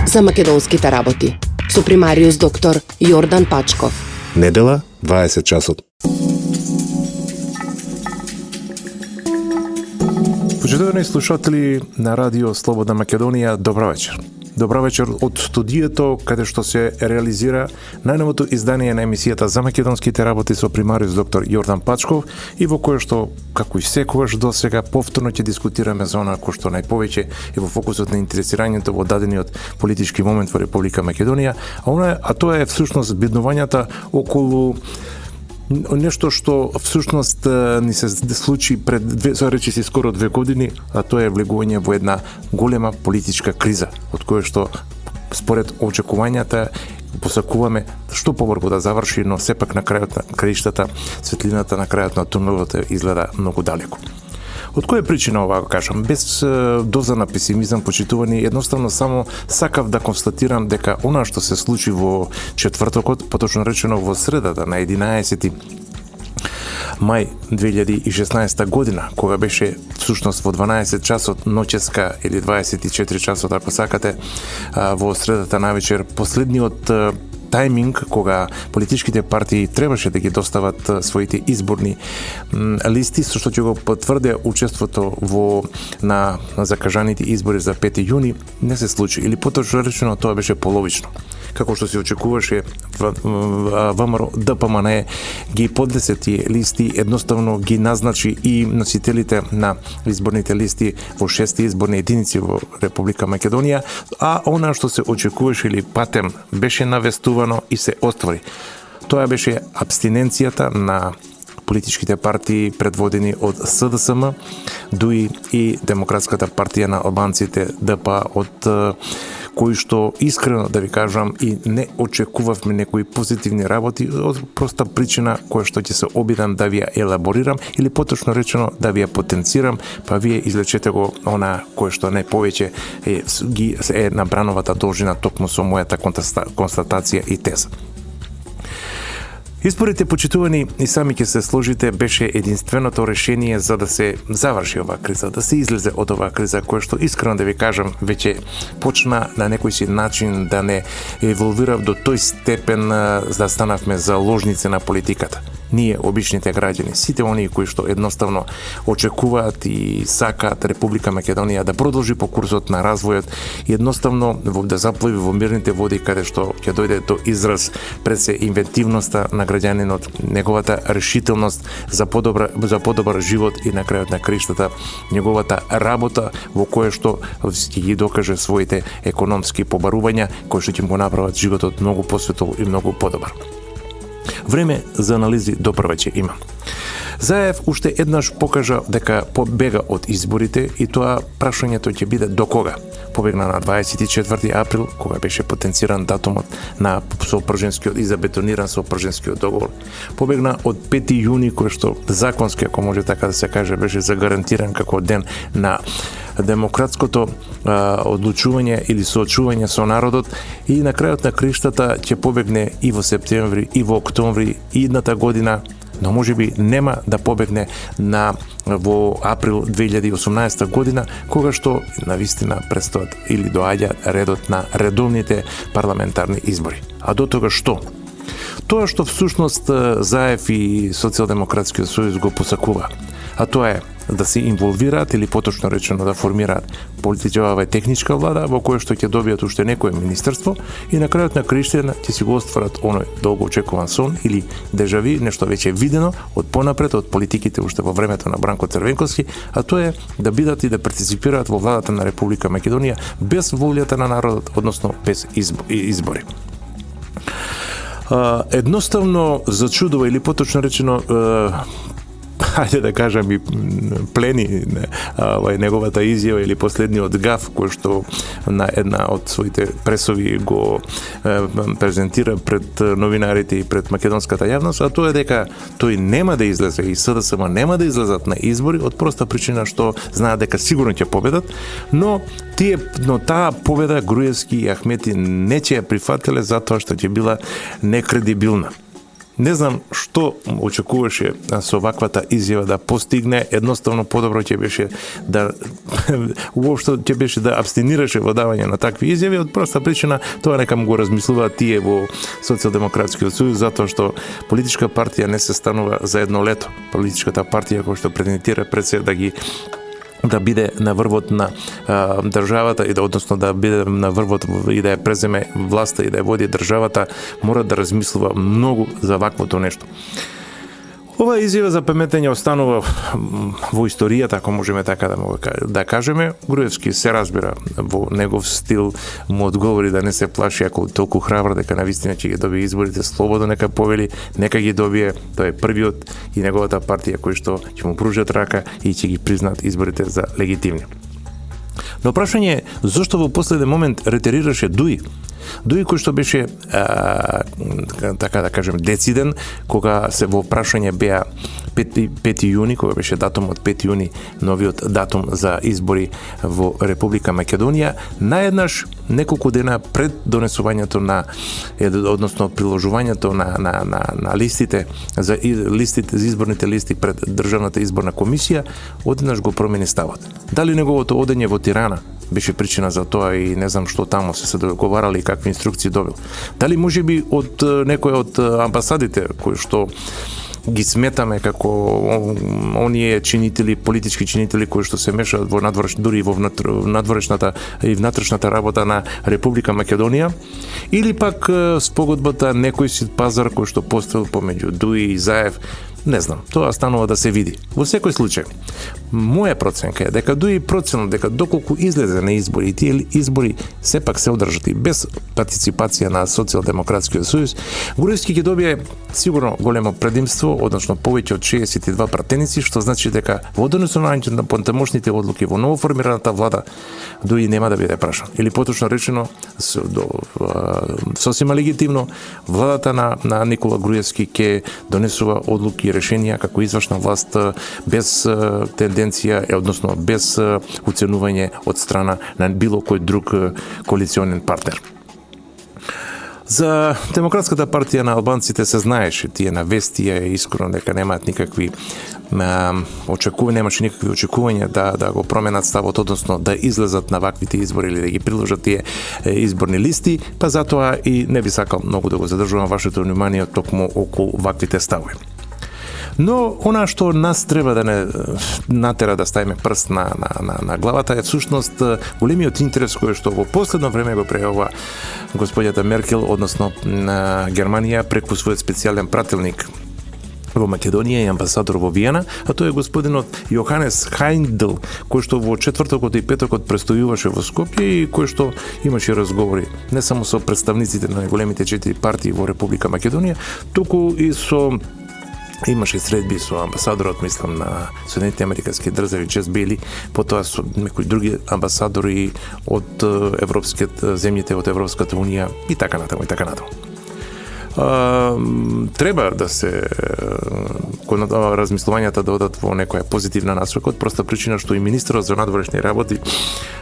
за македонските работи со примариус доктор Јордан Пачков. Недела, 20 часот. Почитувани слушатели на Радио Слободна Македонија, добро вечер. Добро вечер од студиото каде што се реализира најновото издание на емисијата за македонските работи со примариус доктор Јордан Пачков и во кое што, како и секогаш досега, повторно ќе дискутираме за она кој што најповеќе е во фокусот на интересирањето во дадениот политички момент во Република Македонија, а тоа е всушност биднувањата околу нешто што всушност ни се случи пред речиси скоро 2 години, а тоа е влегување во една голема политичка криза, од која што според очекувањата посакуваме што побрзо да заврши, но сепак на крајот на краиштата светлината на крајот на тунелот изгледа многу далеко. Од која причина ова го кажам? Без доза на песимизам, почитувани, едноставно само сакав да констатирам дека она што се случи во четвртокот, поточно речено во средата на 11 мај 2016 година, кога беше всушност во 12 часот ноќеска или 24 часот ако сакате, во средата навечер, последниот тајминг кога политичките партии требаше да ги достават своите изборни листи, со што ќе го потврде учеството на закажаните избори за 5 јуни, не се случи, или поточно речено тоа беше половично. Како што се очекуваше, ВМРО ДПМН ги поднесе тие листи, едноставно ги назначи и носителите на изборните листи во 6 изборни единици во Република Македонија, а она што се очекуваше или патем беше навестувано и се оствари. Тоа беше абстиненцијата на политичките партии предводени од СДСМ, ДУИ и Демократската партија на албанците ДПА, од кои што искрено да ви кажам и не очекувавме некои позитивни работи од проста причина која што ќе се обидам да ви ја елаборирам или поточно речено да ви ја потенцирам, па вие излечете го она кое што најповеќе е набрановата должина токму со мојата констатација и теза. Изборите, почитувани, и сами ќе се сложите, беше единственото решение за да се заврши оваа криза, да се излезе од оваа криза, која што искрено да ви кажам веќе почна на некој си начин да не еволвира до тој степен да станавме заложници на политиката. Ние, обичните граѓани, сите оние кои што едноставно очекуваат и сакаат Република Македонија да продолжи по курсот на развојот и едноставно да заплови во мирните води каде што ќе дојде до израз пред се инвентивноста на граѓанинот, неговата решителност за подобар живот и на крајот на криштата неговата работа во која што ќе ги докаже своите економски побарувања кои што ќе го направат животот многу посветол и многу подобар. Време за анализи допр веќе има. Заев уште еднаш покажа дека побега од изборите и тоа прашањето ќе биде до кога. Побегна на 24 април, кога беше потенциран датумот на сопрженскиот и забетониран сопрженскиот договор. Побегна од 5 јуни, кој што законски, ако може така да се каже, беше загарантиран како ден на демократското одлучување или соочување со народот и на крајот на криштата ќе побегне и во септември и во октомври идната година, но можеби нема да побегне во април 2018 година, кога што навистина престојат или доаѓа редот на редовните парламентарни избори. А до тога што? Тоа што всушност Заев и Социјалдемократскиот сојуз го посакува, а тоа е да се инволвираат или поточно речено да формираат политичка техничка влада во која што ќе добијат уште некое министерство и на крајот на криштата ќе си го остварат оној долго очекуван сон или дежави, нешто веќе видено од понапред од политиките уште во времето на Бранко Црвенковски, а тоа е да бидат и да партиципираат во владата на Република Македонија без волјата на народот, односно без избори. Едноставно зачудува или поточно речено хајде да кажам и плени неговата изјава или последниот гаф кој што на една од своите пресови го презентира пред новинарите и пред македонската јавност, а тоа е дека тој нема да излезе и СДСМ нема да излезат на избори од проста причина што знаат дека сигурно ќе победат, но таа победа Груевски и Ахмети не ќе ја прифатиле затоа што ќе била некредибилна. Не знам што очекуваше со ваквата изјава да постигне, едноставно подобро ќе беше да уопшто ќе беше да абстинираше во давање на такви изјави, од проста причина тоа нека му го размислуваат тие во Социјалдемократскиот сојуз, затоа што политичка партија не се станува за едно лето. Политичката партија која што претендира пред се да биде на врвот на државата и да односно да биде на врвот и да ја преземе власта и да ја води државата, мора да размислува многу за ваквото нешто. Ова изјава за паметење останува во историјата, ако можеме така да кажеме. Груевски се разбира во негов стил, му одговори да не се плаши, ако толку храбар дека навистина ќе ги добие изборите, слободно нека повели, нека ги добие, тој е првиот и неговата партија кои што ќе му пружат рака и ќе ги признаат изборите за легитимни. Но прашање е зошто во последен момент ретерираше Дуи? Дуи кој што беше, така да кажем, дециден, кога се во прашање беа 5 јуни, кога беше датумот 5 јуни, новиот датум за избори во Република Македонија, наеднаш неколку дена пред донесувањето на, односно приложувањето на листите за изборните листи пред Државната изборна комисија, одеднаш го промени ставот. Дали неговото одење во Тирана беше причина за тоа и не знам што таму се договарали и какви инструкции добил. Дали можеби од некој од амбасадите кои што ги сметаме како оние чинители, политички чинители кои што се мешаат во дури во надворешната и внатрешната работа на Република Македонија, или пак спогодбата некој сит пазар кој што постоел помеѓу Дуи и Заев. Не знам, тоа станува да се види. Во секој случај, моја проценка е дека Дуи проценува дека доколку излезе на избори и тие избори сепак се одржат и без партиципација на Социјалдемократскиот сојуз, Груевски ќе добие сигурно големо предимство, односно повеќе од 62 пратеници, што значи дека во донесувањето на понатамошните одлуки во новоформираната влада Дуи нема да биде прашан. Или поточно речено, сосема легитимно, владата на Никола Груевски ќе донесува одлуки и решенија како извршна власт без тенденција, односно без уценување од страна на било кој друг коалиционен партнер. За Демократската партија на албанците се знаеше, тие навестија искрено дека немаат никакви немаше никакви очекувања да го променат ставот, односно да излезат на ваквите избори или да ги приложат тие изборни листи, па затоа и не би сакал многу да го задржувам вашето внимание токму околу ваквите ставови. Но она што нас треба да не натера да ставиме прст на главата е всушност големиот интерес кој што во последно време го прејавува господјата Меркел, односно на Германија преку својот специјален пратилник во Македонија и амбасадор во Виена, а тоа е господинот Јоханес Хајндл, кој што во четвртокот и петокот престојуваше во Скопје и кој што имаше разговори не само со представниците на големите 4 партии во Република Македонија, туку и имаше средби со амбасадорот, мислам, на Соединетите Американски држави Джес Бейли, потоа со некои други амбасадори од европскиот земјите од Европската унија и така натаму и така натаму. Треба да се размислувањата да одат во некоја позитивна насока, од проста причина што и министерот за надворешни работи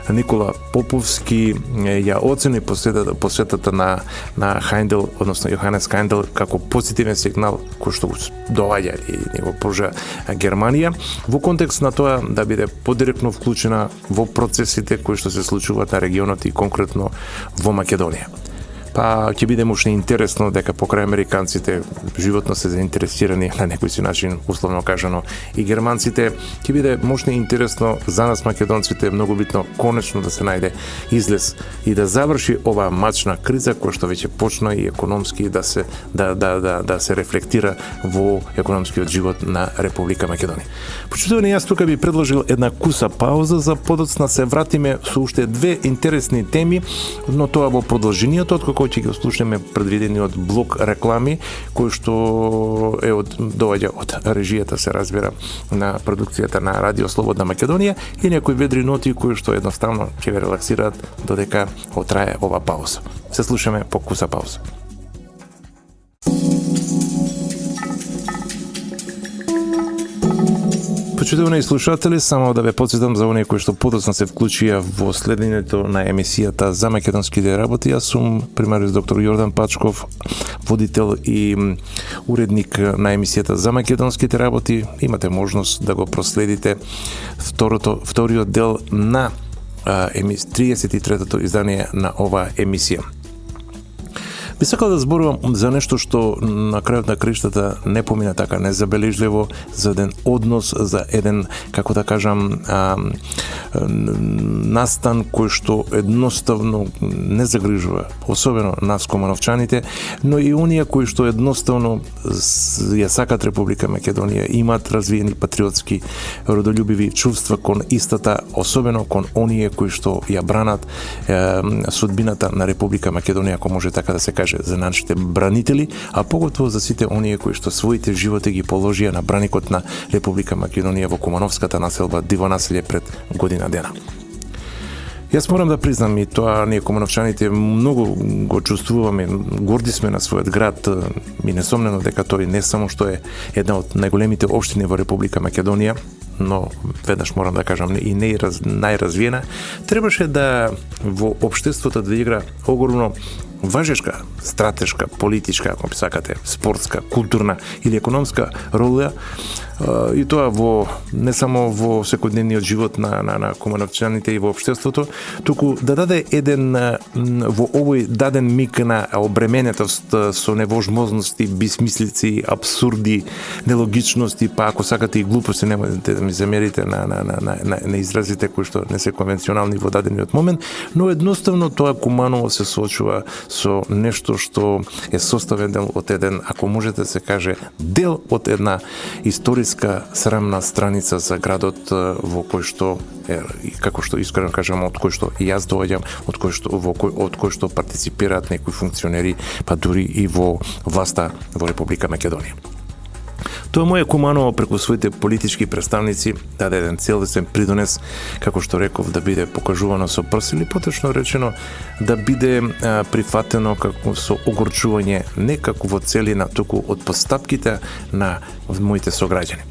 Никола Поповски ја оцени посетата на Хајндл, односно Јоханес Хајндл, како позитивен сигнал кој што доаѓа и него пружа Германија во контекст на тоа да биде подиректно вклучена во процесите кои што се случуваат на регионот и конкретно во Македонија. Па ќе биде мушно интересно дека покрај американците животно се заинтересирани на некој си начин, условно кажано, и германците, ќе биде мушно интересно за нас македонците, многу битно конечно да се најде излез и да заврши ова мачна криза која што веќе почна и економски да се рефлектира во економскиот живот на Република Македонија. Почитувани, јас тука би предложил една куса пауза за подоцна се вратиме со уште две интересни теми, но тоа во продолжението, откако ќе ги слушнеме предвидениот блок реклами кој што доаѓа од режијата, се разбира, на продукцијата на Радио Слободна Македонија и некои ведри ноти кои што едноставно ќе ве релаксираат додека отрае ова пауза. Се слушаме по куса пауза. Почитувани слушатели, само да ве потсетам за оние кои што подоцна се вклучија во следењето на емисијата за македонските работи. Јас сум примариус доктор Јордан Пачков, водител и уредник на емисијата за македонските работи. Имате можност да го проследите вториот дел на 33-тото издание на оваа емисија. Би сакал да зборувам за нешто што на крајот на криштата не помина така незабележливо, за еден однос, за еден, како да кажам, настан кој што едноставно не загрижува, особено нас кумановчаните, но и оние кои што едноставно ја сакат Република Македонија, имаат развиени патриотски родолюбиви чувства кон истата, особено кон оние кои што ја бранат судбината на Република Македонија, ако може така да се каже, за нашите бранители, а поготово за сите оние кои што своите животи ги положија на браникот на Република Македонија во кумановската населба Диво населје пред година дена. Јас морам да признам, и тоа ние кумановчаните многу го чувствуваме, горди сме на својот град, и несомнено дека тој не само што е една од најголемите општини во Република Македонија, но веднаш морам да кажам и не најразвиена, требаше да во општеството да игра огромно важешка, стратешка, политичка, ако би сакате, спортска, културна или економска роля, и тоа во не само во секојдневниот живот на кумановчаните и во општеството, туку да даде еден во овој даден миг на обременетост со невозможности, бесмислици, абсурди, нелогичности, па ако сакате и глупости, немојте да ми замерите на изразите кои што не се конвенционални во дадениот момент, но едноставно тоа Куманово се соочува со нешто што е составен дел од еден, ако можете да се каже, дел од една историска срамна страница за градот во кој што и како што искрено кажам, од кој што и јас доаѓам, од кој што партиципираат некои функционери, па дури и во власта во Република Македонија. Тоа моје Куманово преку своите политички представници даде еден целесен придонес, како што реков, да биде покажувано со прст или поточно речено да биде прифатено како со огорчување, не како во целина, туку од постапките на моите сограѓани.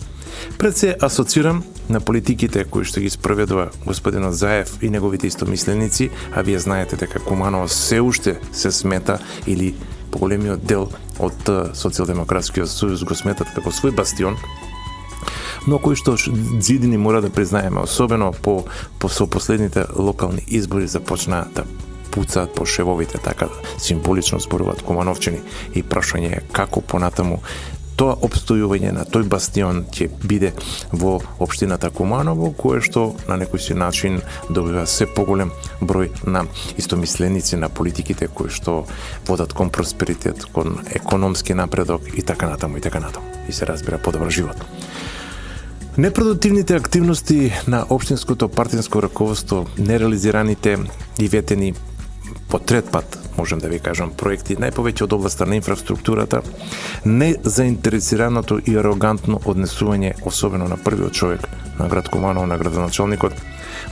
Пред се асоцирам на политиките кои што ги спроведува господинот Заев и неговите истомисленици, а вие знаете дека Куманово се уште се смета или поголемиот дел од Социјалдемократскиот сојуз го сметат како свој бастион, но кои што зидини мора да признаеме, особено со последните локални избори започнаа да пуцаат по шевовите, така символично зборуваат кумановчани, и прашање е како понатаму тоа обстојување на тој бастион ќе биде во општината Куманово, кое што на некој си начин добива се поголем број на истомисленици на политиките кои што водат кон просперитет, кон економски напредок и така натаму и така натаму. И се разбира подобар живот. Непродуктивните активности на општинското партиско раководство, нереализираните и ветени по трет пат, можем да ви кажам, проекти, најповеќе од областа на инфраструктурата, незаинтересираното и арогантно однесување, особено на првиот човек на град Куманово, на градоначалникот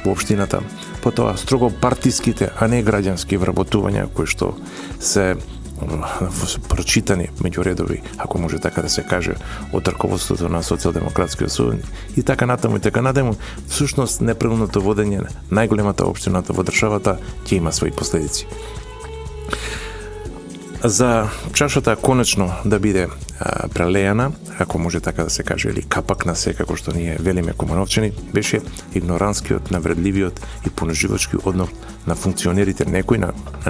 во општината, потоа строго партиските, а не граѓански вработувања кои што се прочитани меѓу редови, ако може така да се каже, од раководството на Социјалдемократскиот сојуз и така натаму, всушност неправилното водење на најголемата општината во државата ќе има своји последици. За чашата конечно да биде прелејана, ако може така да се каже, или капак на се, како што ние велиме кумановчани, беше игнорантскиот, навредливиот и понижувачки однос на функционерите, на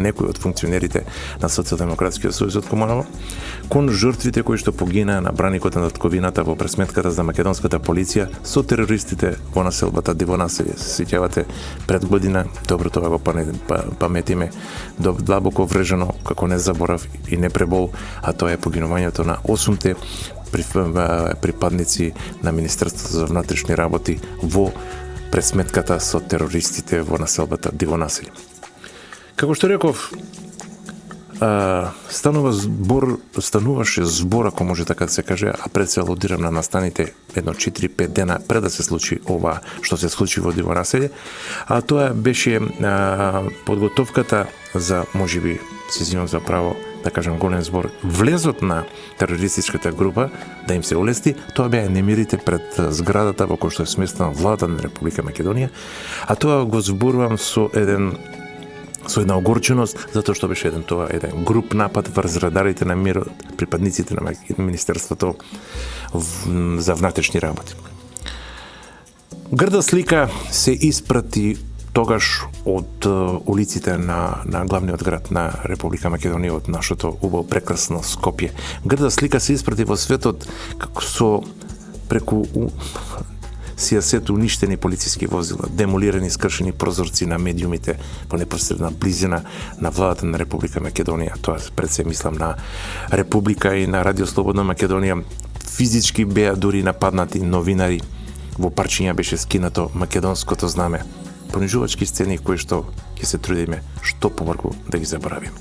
некои од функционерите на Социјалдемократскиот сојуз од Куманово, кон жртвите кои што погинаа на браникот на татковината во пресметката за македонската полиција со терористите во населбата Диво населје. Се сеќавате пред година, добро тоа го паметиме, длабоко врежено како не заборав и не пребол, а тоа е погинувањето на 8-те припадници на Министерството за внатрешни работи во пресметката со терористите во населбата Диво населје. Како што реков, стануваше збор, ако може така да се каже, а пред се алудирам на настаните едно 4-5 дена пред да се случи ова што се случи во Диво населје, а тоа беше подготовката за, можеби, се извинувам за право, да кажем голем збор, влезот на терористичката група да им се улести, тоа беа немирите пред зградата во која што е сместена владата на Република Македонија, а тоа го зборувам со една огорченост, затоа што беше еден груп напад врз радарите на мирот, припадниците на Министерството за внатрешни работи. Грда слика се испрати тогаш од улиците на главниот град на Република Македонија, од нашето убаво прекрасно Скопје. Грда слика се испрати во светот како со преку сијасет уништени полициски возила, демолирани скршени прозорци на медиумите во непосредна близина на владата на Република Македонија. Тоа пред се мислам на Република и на Радио Слободна Македонија. Физички беа дури нападнати новинари, во парчиња беше скинато македонското знаме. Понижувачки сцени кои што ќе се трудиме што помрку да ги заборавиме.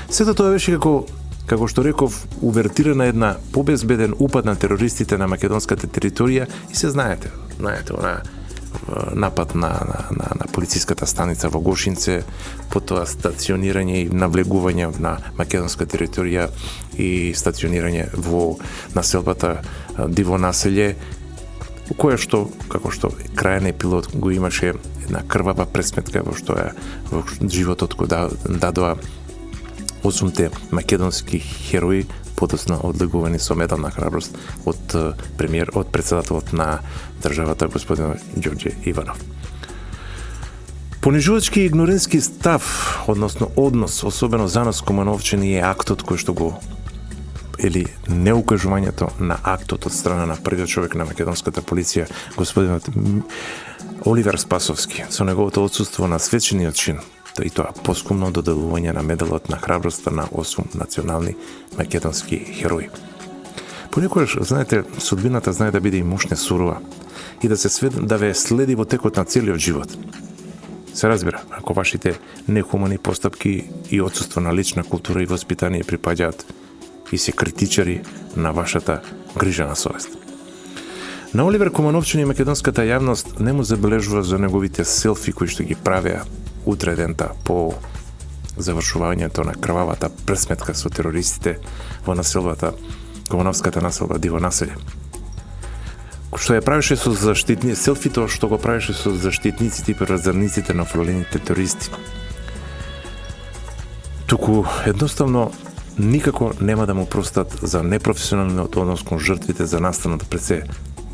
Сето тоа беше како што реков, увертира на една побезбеден упад на терористите на македонската територија и се знаете, она напад на полициската станица во Гошинце, потоа стационирање и навлегување на македонска територија и стационирање во населбата Диво населје, која што, како што крајен епилог го имаше една крвава пресметка во животот кој дадоа 8 македонски херои, подоцна одлегувани со медал на храброст од председателот на државата господин Ѓорѓе Иванов. Понижувачки и игнорентски став, односно однос, особено за нас кумановчани, е актот кој што го или неукажувањето на актот од страна на првиот човек на македонската полиција, господинот Оливер Спасовски, со неговото отсуство на свечениот чин, и тоа поскумно доделување на медалот на храброста на 8 национални македонски херои. Понекогаш, знаете, судбината знае да биде и мушне сурова и да ве следи во текот на целиот живот. Се разбира, ако вашите нехумани постапки и отсуство на лична култура и воспитание припаѓаат и се критичари на вашата грижа на совест. На Оливер Кумановчани македонската јавност не му забележува за неговите селфи кои што ги правеа утре дента по завршувањето на крвавата пресметка со терористите во населбата, Кумановската населба Диво населје. Што ја правеше со селфито што го правеше со заштитниците и преразрниците на фролените терористи. Туку едноставно никако нема да му простат за непрофесионалниот однос кон жртвите за настанот пред се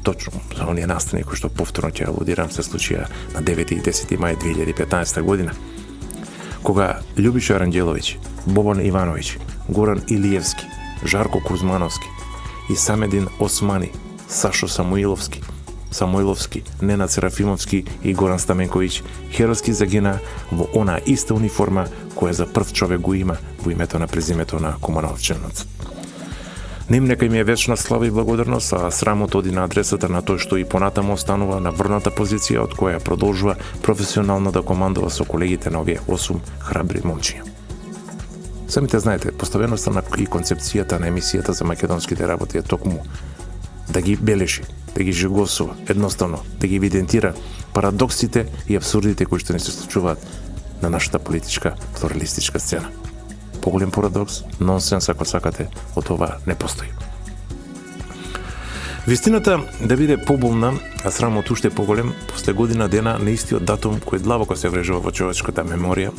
точно за оние настани кои што повторно ќе алудирам се случија на 9 и 10 мај 2015 година, кога Љубиша Аранđеловиќ, Бобан Ивановиќ, Горан Илиевски, Жарко Кузмановски, Исамедин Османи, Сашо Самойловски, Ненад Серафимовски и Горан Стаменковиќ хероски загина во она иста униформа која за прв човек го има во името на презимето на Кумановчанот. Ним нека им е вечна слава и благодарност, а срамот оди на адресата на тој што и понатаму останува на врната позиција од која продолжува професионално да командува со колегите на овие 8 храбри момчиња. Самите знаете, поставеноста на и концепцијата на емисијата за македонските работи е токму да ги бележи, да ги жигосува, едноставно да ги евидентира парадоксите и абсурдите кои што не се случуваат на нашата политичка плуралистичка сцена. Поголем парадокс, нонсенс ако сакате, од ова не постои. Вистината да биде поболна, а срамот уште поголем, после година дена на истиот датум кој длабоко се врежува во човечката меморија,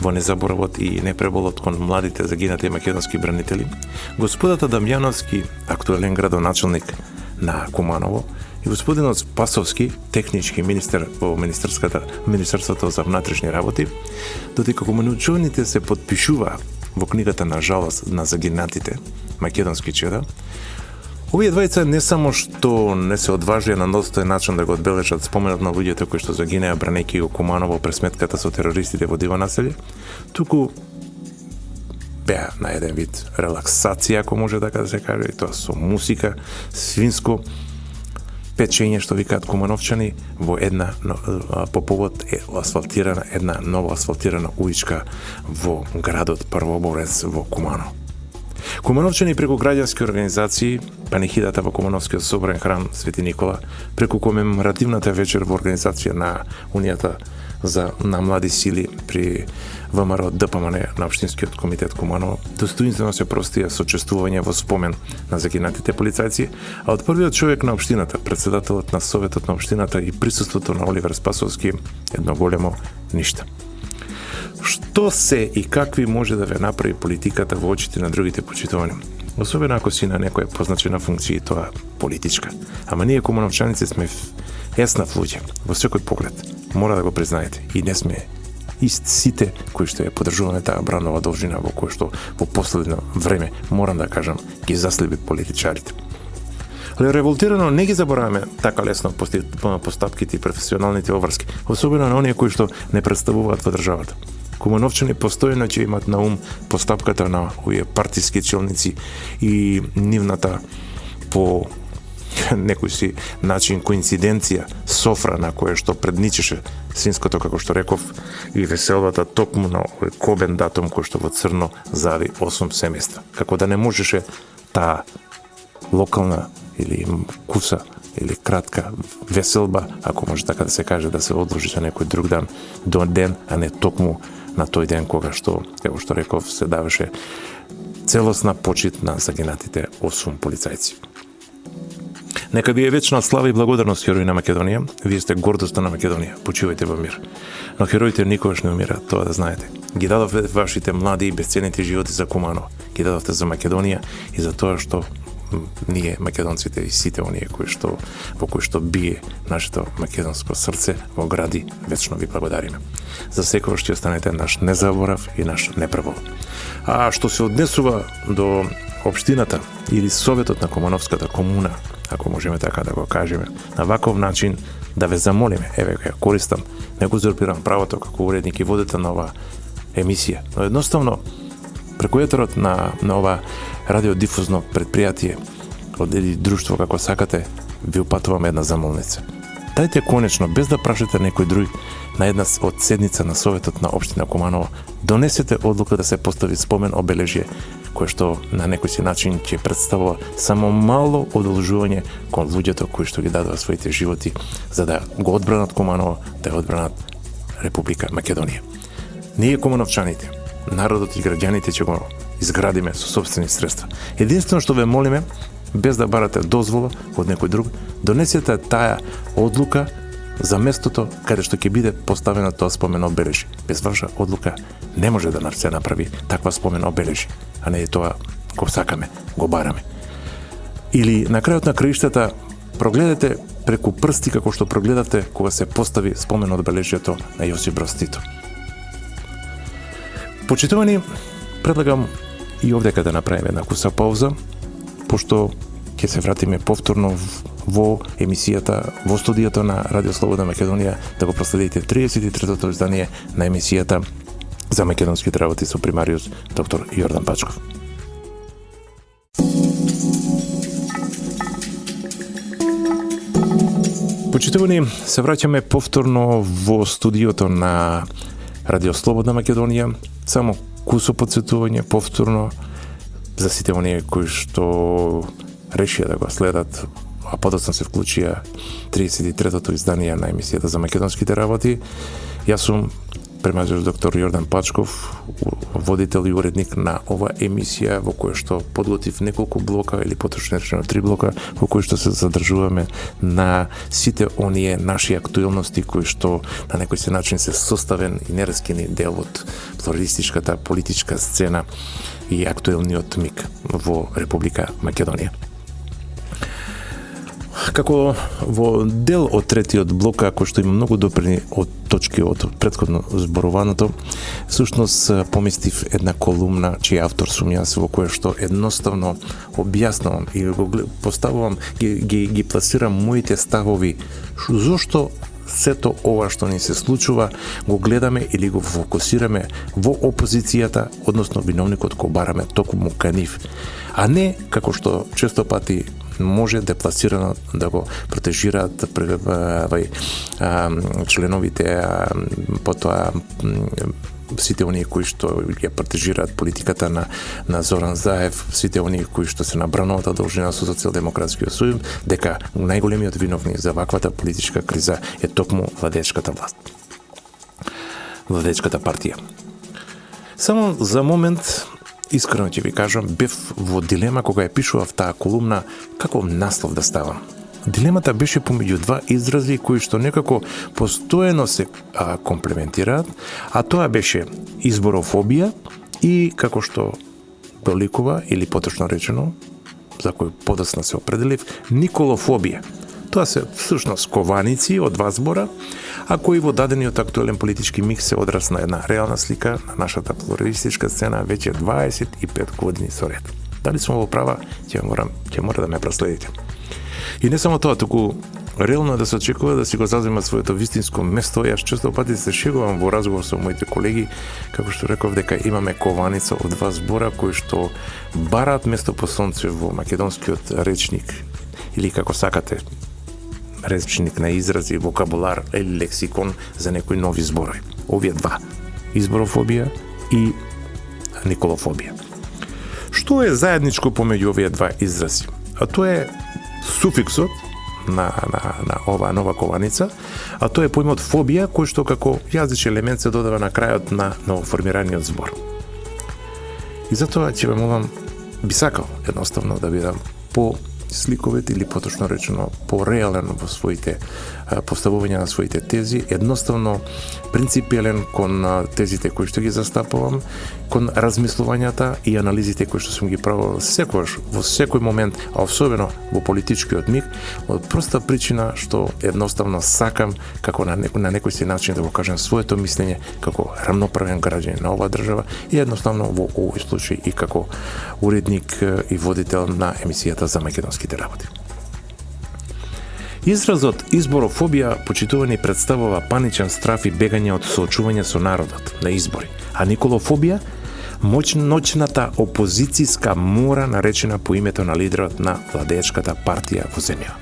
во незаборавот и непреболот кон младите загинати македонски бранители, господата Дамјановски, актуелен градоначалник на Куманово, и господинот Спасовски, технички министер во Министерството за внатрешни работи, додека комуничоните се подпишува во книгата на жалост на загинатите македонски чеда, овие двајца не само што не се одважија на достоен начин да го одбележат споменот на луѓето кои што загинеа бранејќи го Куманово пред сметката со терористите во Диво населје, туку беа на еден вид релаксација, ако може така да се каже, и тоа со музика, свинско печење, што викаат Кумановчани, во по повод една нова асфалтирана уличка во градот Првоборец во Куманово. Кумановчани преку граѓански организации, панихидата во Кумановскиот соборен храм Свети Никола, преку комеморативната вечер во организација на Унијата на млади сили при ВМРО ДПМН на Општинскиот комитет Куманово, достоинствено се простија сочувствување во спомен на загинатите полицајци, а од првиот човек на општината, председателот на Советот на општината и присуството на Оливер Спасовски, едно големо ништа. Што се и какви може да ве направи политиката во очите на другите почитувани? Особено ако си на некоја позначена функција и тоа политичка. Ама ние кумановчаници сме еснав луѓе во секој поглед. Мора да го признаете. И не сме сите кои што ја поддржуваме таа брандова должина во која што во последно време, морам да кажам, ги заслеби политичарите. Але револтирано не ги забораваме така лесно постапките и професионалните обврски, особено на оние кои што не представуваат во државата. Кумановчани постојано ќе имат на ум постапката на овие партиски челници и нивната по некој си начин коинциденција софра на која што предничеше синското, како што реков, и веселбата токму на овој кобен датум кој што во црно зави 8 семејства. Како да не можеше таа локална или куса или кратка веселба, ако може така да се каже, да се одложи за некој друг дан до ден, а не токму на тој ден кога што, како што реков, се даваше целосна почит на загинатите 8 полицајци. Нека ви е вечна слава и благодарност, херои на Македонија. Вие сте гордоста на Македонија. Почивајте во мир. Но хероите никогаш не умираат, тоа да знаете. Ги дадовте вашите млади и безценните животи за Куманово. Ги дадовте за Македонија и за тоа што ние македонците и сите оние во кои што бие нашето македонско срце во гради, вечно ви благодариме. За секој ќе останете наш незаборав и наш непребол. А што се однесува до општината или Советот на Кумановската комуна, ако можеме така да го кажеме, на ваков начин да ве замолиме, еве ја користам, не го узурпирам правото како уредник и водител на оваа емисија, но едноставно преку етерот на ова радиодифузно предпријатие од или друштво како сакате, ви упатувам една замолница. Дајте конечно, без да прашате некој друг, на една од седница на Советот на Општина Куманово, донесете одлука да се постави спомен обележје, кое што на некој си начин ќе представува само мало одолжување кон луѓето кои што ги дадоа своите животи за да го одбранат Куманово, да ја одбранат Република Македонија. Ние кумановчаните, народот и граѓаните ќе го изградиме со собствени средства. Единствено што ве молиме, без да барате дозвола од некој друг, донесете таа одлука за местото каде што ќе биде поставено тоа спомен обележје. Без ваша одлука не може да се направи таква спомен обележје, а не е тоа го сакаме, го бараме. Или на крајот на краиштата прогледате преку прсти како што прогледавте кога се постави спомен одбележјето на Јосип Брз Тито. Почитувани, предлагам и овдека да направиме една куса пауза, пошто ќе се вратиме повторно во емисијата, во студиото на Радио Слободна Македонија, да го проследите 33-тото издание на емисијата за македонските работи со примариус доктор Јордан Пачков. Почитувани, се враќаме повторно во студиото на Радио Слободна Македонија, само кусо подсетување повторно за сите оние кои што решија да го следат, а подоцна се вклучија 33-тото издание на емисијата за македонските работи. Јас сум примариус доктор Јордан Пачков, водител и уредник на ова емисија во која што подготвив неколку блока или поточно речено 3 блока во кои што се задржуваме на сите оние наши актуелности кои што на некој се начин се составен и нераскини дел од плуралистичката политичка сцена и актуелниот миг во Република Македонија. Како во дел од третиот блок, кој што има многу допрени од точки од претходно зборуваното, всушност поместив една колумна, чиј автор сум јас, во која што едноставно објаснувам и го поставувам, ги пласирам моите ставови, зошто сето ова што ни се случува го гледаме или го фокусираме во опозицијата, односно виновникот го бараме токму кај нив, а не како што често пати може депласирано да го протежираат членовите, потоа сите оние кои што ја протежираат политиката на Зоран Заев, сите оние кои што се на брановата должина со Социјалдемократскиот сојуз, дека најголемиот виновник за ваквата политичка криза е токму владеечката власт. владечката партија. Само за момент, искрено ќе ви кажам, бев во дилема кога ја пишував таа колумна каков наслов да ставам. Дилемата беше помеѓу два изрази кои што некако постојано се комплементираат, а тоа беше изборофобија и, како што доликува, или поточно речено, за кој подоцна се определив, николофобија. Тоа се всушност кованици од два збора, а кои во дадениот актуелен политички микс се одраз на една реална слика на нашата плуралистичка сцена веќе 25 години со ред. Дали сум во права, ќе мора да ме проследите. И не само тоа, туку реално е да се очекува да си го зазема своето вистинско место. Јас често пати се шегувам во разговор со моите колеги, како што реков, дека имаме кованица од два збора кои што бараат место по сонце во македонскиот речник, или како сакате, речник на изрази, вокабулар или лексикон за некои нови зборови. Овие два: изборофобија и николофобија. Што е заедничко помеѓу овие два изрази? А тоа е суфиксот на оваа нова кованица, а тоа е поимот фобија, кој што како јазичен елемент се додава на крајот на новоформираниот збор. И затоа ќе ве молам, би сакал едноставно да бидам по сликовит или поточно речено по-реален во своите поставувања на своите тези, едноставно принципиелен кон тезите кои што ги застапувам, кон размислувањата и анализите кои што сум ги правил секогаш, во секој момент, а особено во политичкиот миг, од проста причина што едноставно сакам како на некој си начин да го кажам своето мислење како рамноправен граѓанин на оваа држава и едноставно во овој случај и како уредник и водител на емисијата за македонските работи. Изразот изборофобија, почитувани, представува паничен страф и бегање од соочување со народот на избори, а николофобија моќната опозицијска мора наречена по името на лидерот на владеечката партија во земја.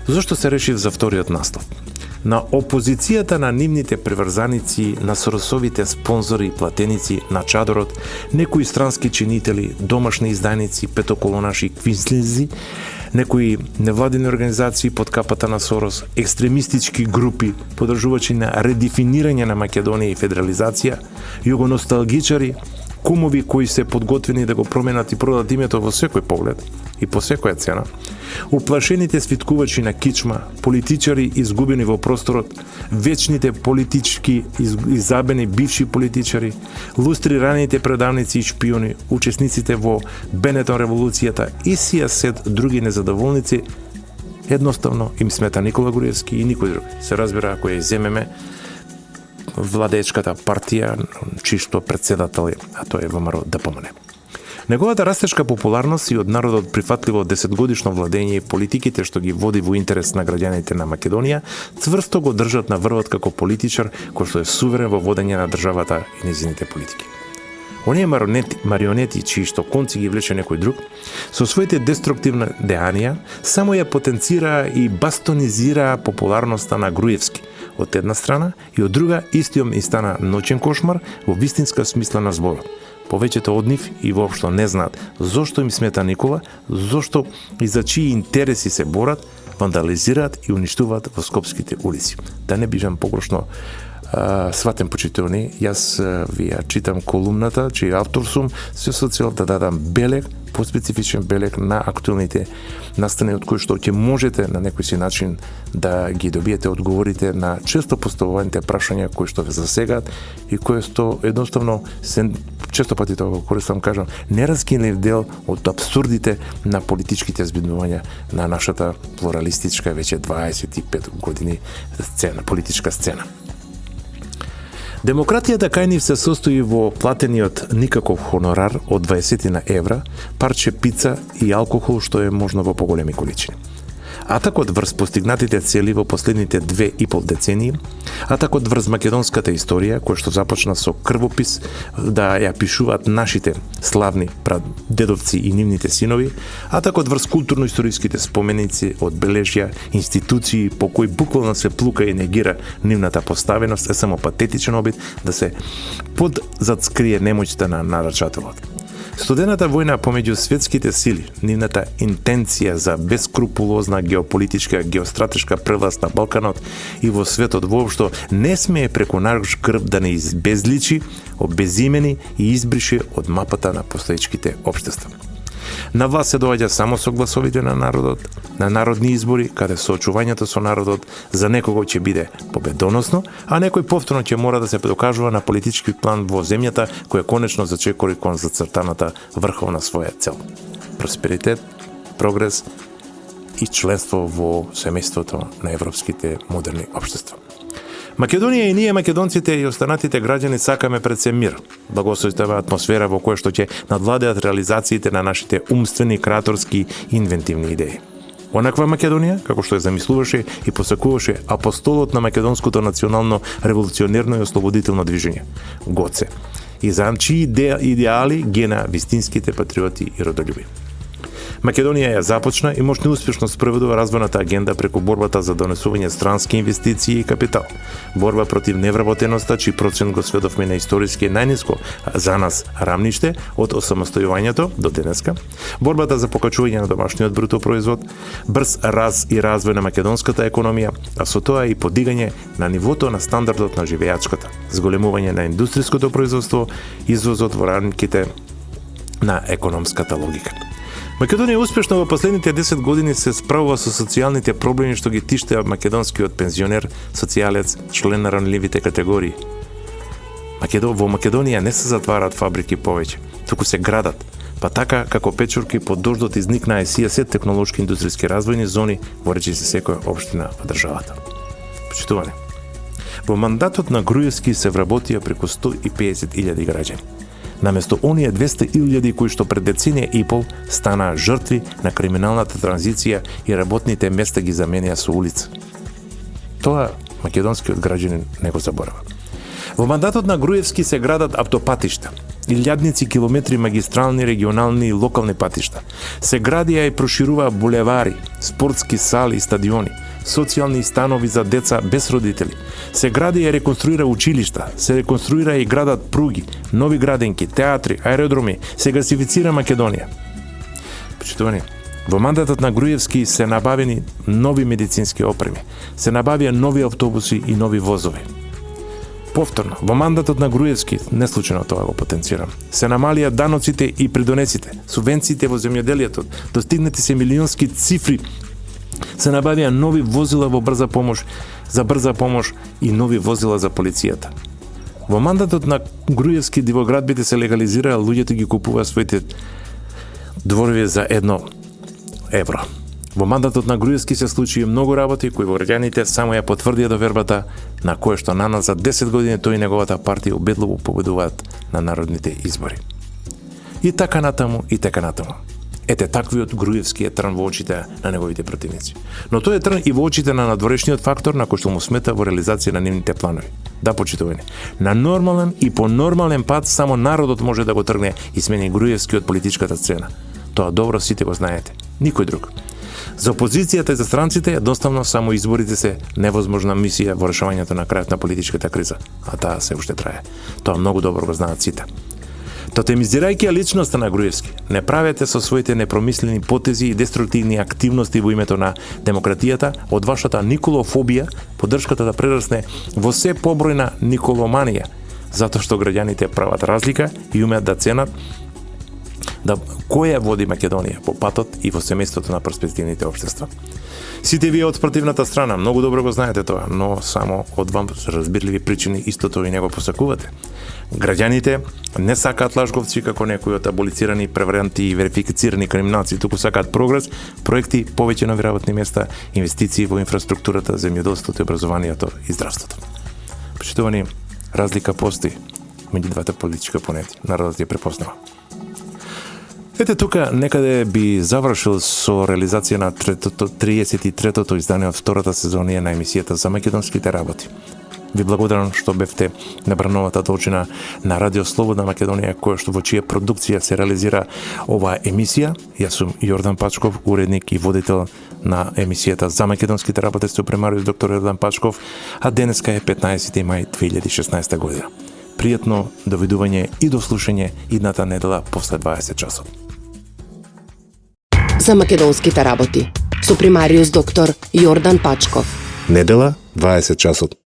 Зошто се решив за вториот наслов? На опозицијата на нивните приврзаници, на соросовите спонзори и платеници на чадорот, некои странски чинители, домашни изданици, петоколонаши, квинслинзи, некои невладини организации под капата на Сорос, екстремистички групи, подржувачи на редефинирање на Македонија и федерализација, југоносталгичари, кумови кои се подготвени да го променат и продадат името во секој поглед и по секоја цена, уплашените свиткувачи на кичма, политичари изгубени во просторот, вечните политички изабени бивши политичари, лустрираните предавници и шпиони, учесниците во Бенетон револуцијата и сија сет други незадоволници, едноставно им смета Никола Груевски и никој друг. Се разбира ако ја иземеме владеечката партија, чишто председател е, а тоа е ВМРО ДПМН. Неговата растешка популарност и од народот прифатливо 10-годишно владење и политиките што ги води во интерес на граѓаните на Македонија, цврсто го држат на врвот како политичар кој што е суверен во водење на државата и незините политики. Оние марионети чии што конци ги влече некој друг, со своите деструктивни дејанија, само ја потенцираа и бастонизираа популарноста на Груевски, од една страна, и од друга истиот им стана ноќен кошмар во вистинска смисла на зборот. Повеќето од нив и воопшто не знаат зошто им смета Никола, зошто и за чии интереси се борат, вандализираат и уништуваат во скопските улици. Да не бивам погрешно сватен, почитувани, јас ви ја читам колумната, чиј автор сум, се со цел да дадам белег, поспецифичен белег на актуелните настани од кои што ќе можете на некој си начин да ги добиете одговорите на често поставуваните прашања кои што ве засегаат и кои што едноставно се често пати тоа го користам, кажам, нераскинлив дел од апсурдите на политичките збиднувања на нашата плуралистичка веќе 25 години сцена, политичка сцена. Демократијата кај нив се состои во платениот никаков хонорар од 20 евра, парче пица и алкохол што е можно во поголеми количини. Атакот врз постигнатите цели во последните 2,5 децении, атакот врз македонската историја, која што започна со крвопис да ја пишуваат нашите славни прадедовци и нивните синови, атакот врз културно-историските споменици, одбележја, институции по кои буквално се плука и негира нивната поставеност е само патетичен обид да се подзадскрие немоќта на нарачателот. Студената војна помеѓу светските сили, нивната интенција за бескрупулозна геополитичка, геостратешка превласт на Балканот и во светот воопшто не смее преку наш грб да не избезличи, обезимени и избрише од мапата на постоечките општества. На власт се доаѓа само со гласовите на народот, на народни избори, каде соочувањето со народот за некого ќе биде победоносно, а некој повторно ќе мора да се докажува на политички план во земјата која конечно зачекори кон зацртаната врховна своја цел. Просперитет, прогрес и членство во семејството на европските модерни општества. Македонија и ние, македонците и останатите граѓани, сакаме пред се мир, благосојстава атмосфера во која што ќе надвладеат реализациите на нашите умствени, креаторски и инвентивни идеи. Онаква Македонија, како што ја замислуваше и посакуваше апостолот на македонското национално револуционерно и ослободително движење, Гоце, и за чии идеали гена вистинските патриоти и родолюби. Македонија ја започна и можна успешно спроведува развојната агенда преку борбата за донесување странски инвестиции и капитал, борба против невработеноста, чиј процент го сведовме на историски најниско за нас рамниште од осамостојувањето до денеска, борбата за покачување на домашниот бруто производ, брз раз и развој на македонската економија, а со тоа и подигање на нивото на стандардот на живеачката, зголемување на индустриското производство, извозот во рамките на економската логика. Македонија успешно во последните 10 години се справува со социјалните проблеми што ги тиштеа македонскиот пензионер, социјалец, член на ранливите категории. Во Македонија не се затвараат фабрики повеќе, туку се градат, па така како печурки под дождот изникнаа сите технолошки индустријски развојни зони во речиси секоја општина во државата. Почитувани, во мандатот на Груевски се вработија преку 150.000 граѓани. Наместо оние 200.000 кои што пред деценија и пол станаа жртви на криминалната транзиција и работните места ги заменија со улица. Тоа македонскиот граѓанин не го заборава. Во мандатот на Груевски се градат автопатишта, илјадници километри магистрални, регионални и локални патишта. Се градија и прошируваа булевари, спортски сали и стадиони, социјални станови за деца без родители. Се гради и реконструира училишта, се реконструира и градат пруги, нови граденки, театри, аеродроми, се гасифицира Македонија. Почитувани, во мандатот на Груевски се набавени нови медицински опреми, се набавија нови автобуси и нови возови. Повторно, во мандатот на Груевски, неслучено тоа го потенцирам, се намалија даноците и придонесите, субвенциите во земјоделието, достигнати се милионски цифри, се набавија нови возила во брза помош и нови возила за полицијата. Во мандатот на Груевски дивоградбите се легализираа, луѓето ги купуваа своите дворови за €1. Во мандатот на Груевски се случи многу работи кои во граѓаните само ја потврдија довербата на кое што нанад за 10 години тој и неговата партија убедливо победуваат на народните избори. И така натаму, и така натаму. Ете, таквиот Груевски е трн во очите на неговите противници. Но тој е трн и во очите на надворешниот фактор на кој што му смета во реализација на нивните планови. Да, почитувани, на нормален и по нормален пат само народот може да го тргне и смени Груевски од политичката сцена. Тоа добро сите го знаете. Никој друг. За опозицијата и за странците едноставно само изборите се невозможна мисија во решавањето на крајот на политичката криза, а таа се уште трае. Тоа многу добро го знаат сите. Тотемизирајќи ја личноста на Груевски, не правете со своите непромислени потези и деструктивни активности во името на демократијата од вашата николофобија поддршката да прерасне во се побројна николоманија, затоа што граѓаните прават разлика и умеат да ценат да која води Македонија по патот и во семејството на перспективните општества. Сите вие од спротивната страна многу добро го знаете тоа, но само од вам разбирливи причини истото и него посакувате. Граѓаните не сакаат лажговци како некои од аболицирани, преваранти и верифицирани криминалци, туку сакаат прогрес, проекти, повеќе нови работни места, инвестиции во инфраструктурата, земјоделството, образованието и здравството. Почитувани, разлика постои меѓу двата политички опоненти. Народот ја препознава. Ете тука некаде би завршил со реализација на 33-тото издание од втората сезонија на емисијата за македонските работи. Ви благодарам што бевте на брановата толчина на Радио Слободна Македонија, која што во чија продукција се реализира оваа емисија. Јас сум Јордан Пачков, уредник и водител на емисијата за македонските работи со премариус доктор Јордан Пачков, а денеска е 15. мај 2016 година. пријатно довидување и до слушање идната недела после 20 часот. За македонските работи со примариус доктор Јордан Пачков. Недела 20 часот.